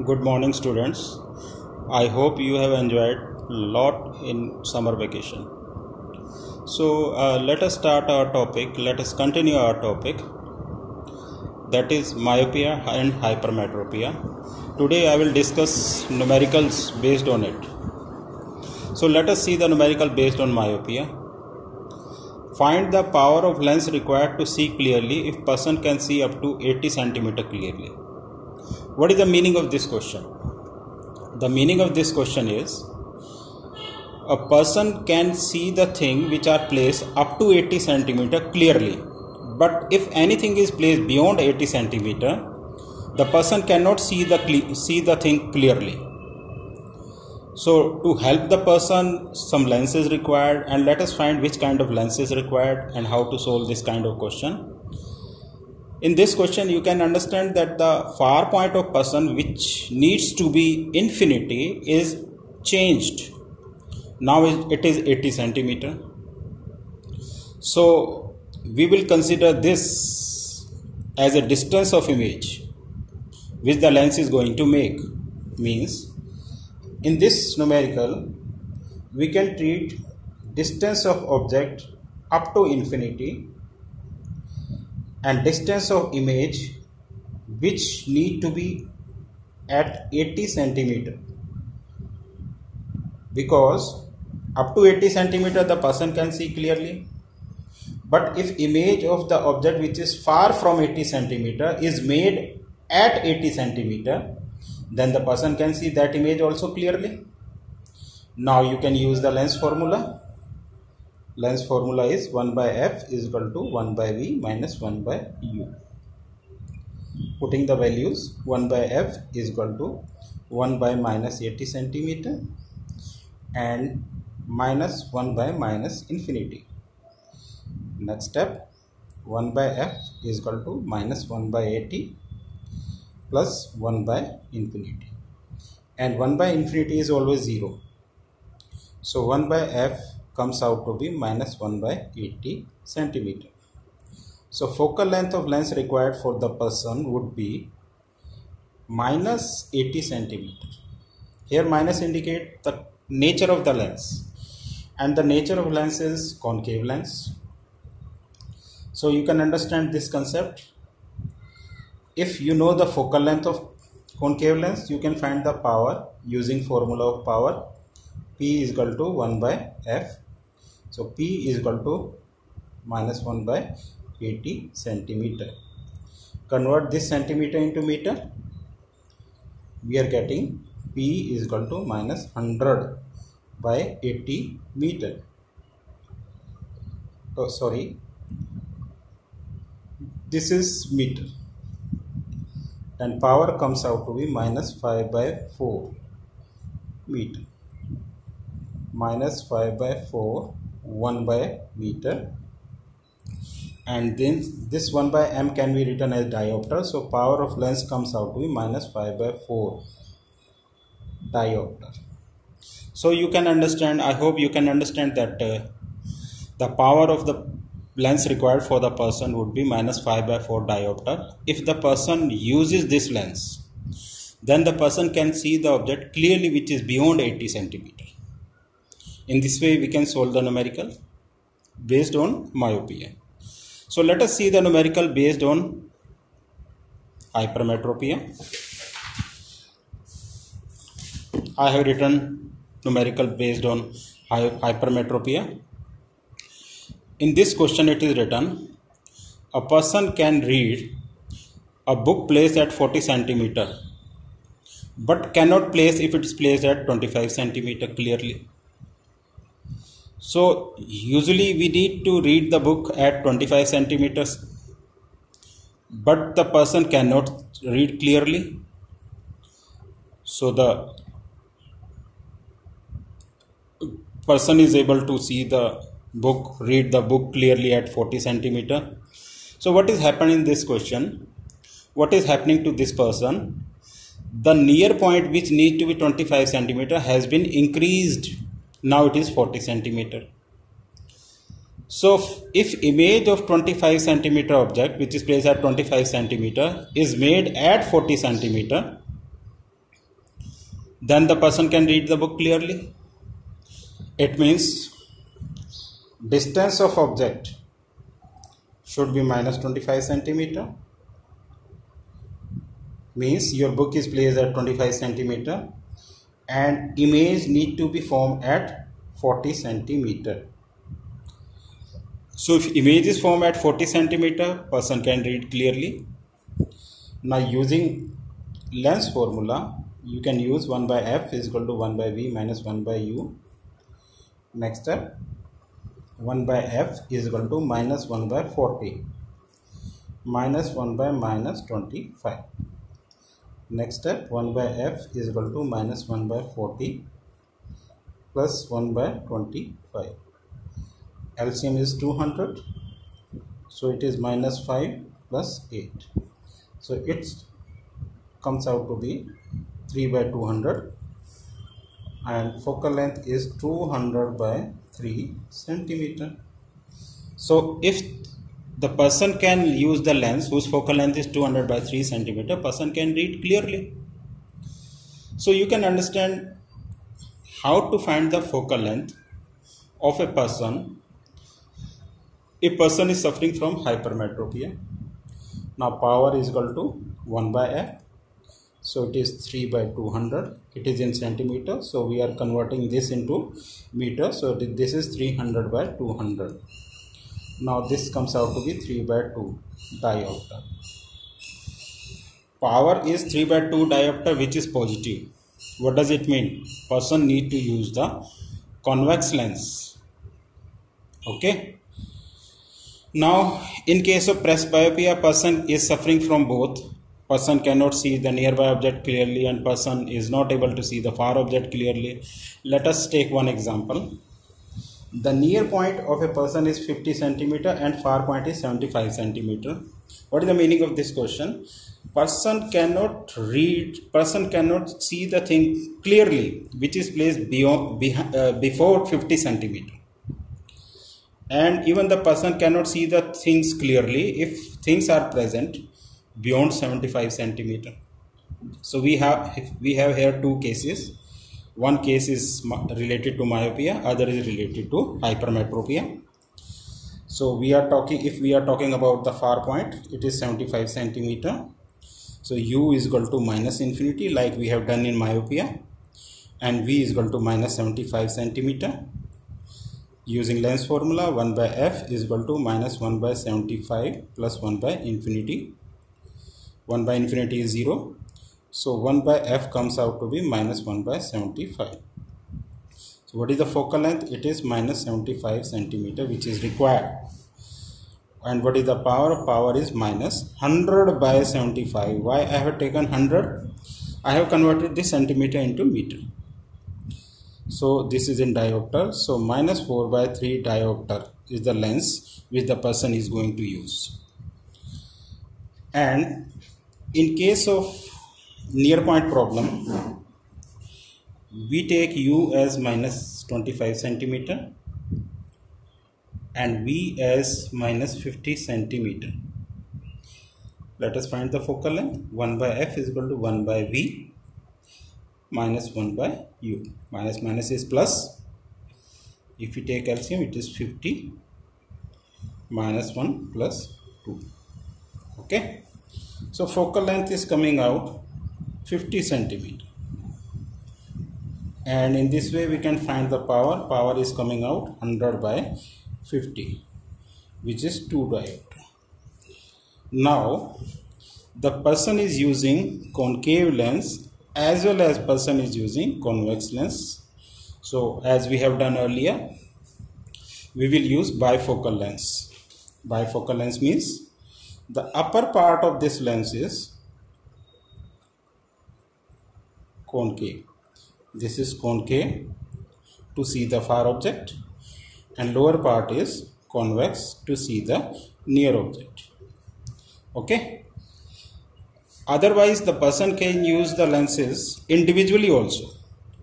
Good morning, students. I hope you have enjoyed a lot in summer vacation. So let us start our topic. Let us continue our topic, that is myopia and hypermetropia. Today I will discuss numericals based on it. So let us see the numerical based on myopia. Find the power of lens required to see clearly if person can see up to 80 cm clearly. What is the meaning of this question? The meaning of this question is, a person can see the thing which are placed up to 80 cm clearly, but if anything is placed beyond 80 cm, the person cannot see the thing clearly. So to help the person, some lens is required, and let us find which kind of lens is required and how to solve this kind of question. In this question, you can understand that the far point of person which needs to be infinity is changed. Now it is 80 cm. So we will consider this as a distance of image which the lens is going to make. Means in this numerical we can treat distance of object up to infinity and distance of image which need to be at 80 cm, because up to 80 cm the person can see clearly, but if image of the object which is far from 80 cm is made at 80 cm, then the person can see that image also clearly. Now you can use the lens formula. Lens formula is 1 by f is equal to 1 by v minus 1 by u. Putting the values, 1 by f is equal to 1 by minus 80 cm and minus 1 by minus infinity. Next step, 1 by f is equal to minus 1 by 80 plus 1 by infinity, and 1 by infinity is always 0. So 1 by f comes out to be minus 1 by 80 cm. So focal length of lens required for the person would be minus 80 cm. Here minus indicate the nature of the lens, and the nature of lens is concave lens. So you can understand this concept. If you know the focal length of concave lens, you can find the power using formula of power. P is equal to 1 by f. So P is equal to minus 1 by 80 cm. Convert this centimeter into meter. We are getting P is equal to minus 100 by 80 meter. Oh, sorry. This is meter. And power comes out to be minus 5 by 4 meter. Minus 5 by 4, 1 by meter, and then this 1 by m can be written as diopter. So power of lens comes out to be minus 5 by 4 diopter. So you can understand, I hope you can understand that the power of the lens required for the person would be minus 5 by 4 diopter. If the person uses this lens, then the person can see the object clearly which is beyond 80 cm. In this way we can solve the numerical based on myopia. So let us see the numerical based on hypermetropia. I have written numerical based on hypermetropia. In this question it is written, a person can read a book placed at 40 cm but cannot place if it is placed at 25 cm clearly. So usually we need to read the book at 25 centimeters, but the person cannot read clearly. So the person is able to see the book, read the book clearly at 40 centimeter. So what is happening in this question? What is happening to this person? The near point which needs to be 25 centimeter has been increased. Now it is 40 centimeter. So if image of 25 centimeter object which is placed at 25 centimeter is made at 40 centimeter, then the person can read the book clearly. It means distance of object should be minus 25 centimeter. Means your book is placed at 25 centimeter and image need to be formed at 40 centimeter. So if image is formed at 40 centimeter, person can read clearly. Now using lens formula, you can use 1 by f is equal to 1 by v minus 1 by u. Next step, 1 by f is equal to minus 1 by 40 minus 1 by minus 25. Next step, 1 by f is equal to minus 1 by 40 plus 1 by 25. LCM is 200, so it is minus 5 plus 8. So it comes out to be 3 by 200 and focal length is 200 by 3 centimeter. So if the person can use the lens whose focal length is 200 by 3 centimeter, person can read clearly. So you can understand how to find the focal length of a person if person is suffering from hypermetropia. Now power is equal to 1 by f, so it is 3 by 200. It is in centimeter, so we are converting this into meter, so this is 300 by 200. Now this comes out to be 3 by 2 diopter. Power is 3 by 2 diopter, which is positive. What does it mean? Person need to use the convex lens. Okay. Now in case of presbyopia, person is suffering from both. Person cannot see the nearby object clearly and person is not able to see the far object clearly. Let us take one example. The near point of a person is 50 centimeter and far point is 75 centimeter. What is the meaning of this question? Person cannot see the thing clearly which is placed before 50 centimeter. And even the person cannot see the things clearly if things are present beyond 75 centimeter. So we have here two cases. One case is related to myopia, other is related to hypermetropia. So if we are talking about the far point, it is 75 centimeter. So u is equal to minus infinity like we have done in myopia, and v is equal to minus 75 centimeter. Using lens formula, 1 by f is equal to minus 1 by 75 plus 1 by infinity. 1 by infinity is 0. So 1 by f comes out to be minus 1 by 75. So what is the focal length? It is minus 75 centimeter, which is required. And what is the power? Power is minus 100 by 75. Why I have taken 100? I have converted this centimeter into meter. So this is in diopter. So minus 4 by 3 diopter is the lens which the person is going to use. And in case of near point problem, we take u as minus 25 centimeter and v as minus 50 centimeter. Let us find the focal length. 1 by f is equal to 1 by v minus 1 by u. Minus minus is plus. If we take LCM, it is 50 minus 1 plus 2. Okay. So focal length is coming out 50 centimeter. And in this way we can find the power. Power is coming out 100 by 50, which is 2 diopter. Now the person is using concave lens as well as person is using convex lens. So as we have done earlier, we will use bifocal lens. Bifocal lens means the upper part of this lens is concave. This is concave to see the far object, and lower part is convex to see the near object. Okay. Otherwise the person can use the lenses individually also.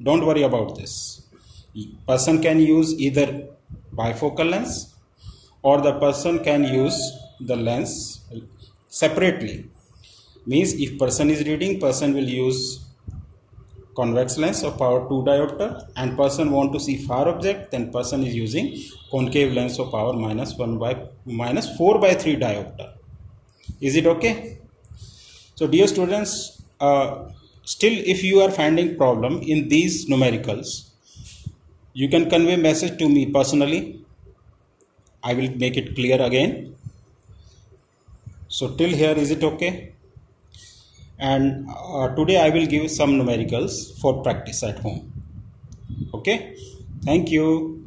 Don't worry about this. Person can use either bifocal lens or the person can use the lens separately. Means if person is reading, person will use convex lens of power 2 diopter, and person want to see far object, then person is using concave lens of power -4 by 3 diopter. Is it okay? So dear students, still if you are finding problem in these numericals, you can convey message to me personally. I will make it clear again. So till here, is it okay? And today I will give some numericals for practice at home. Okay, thank you.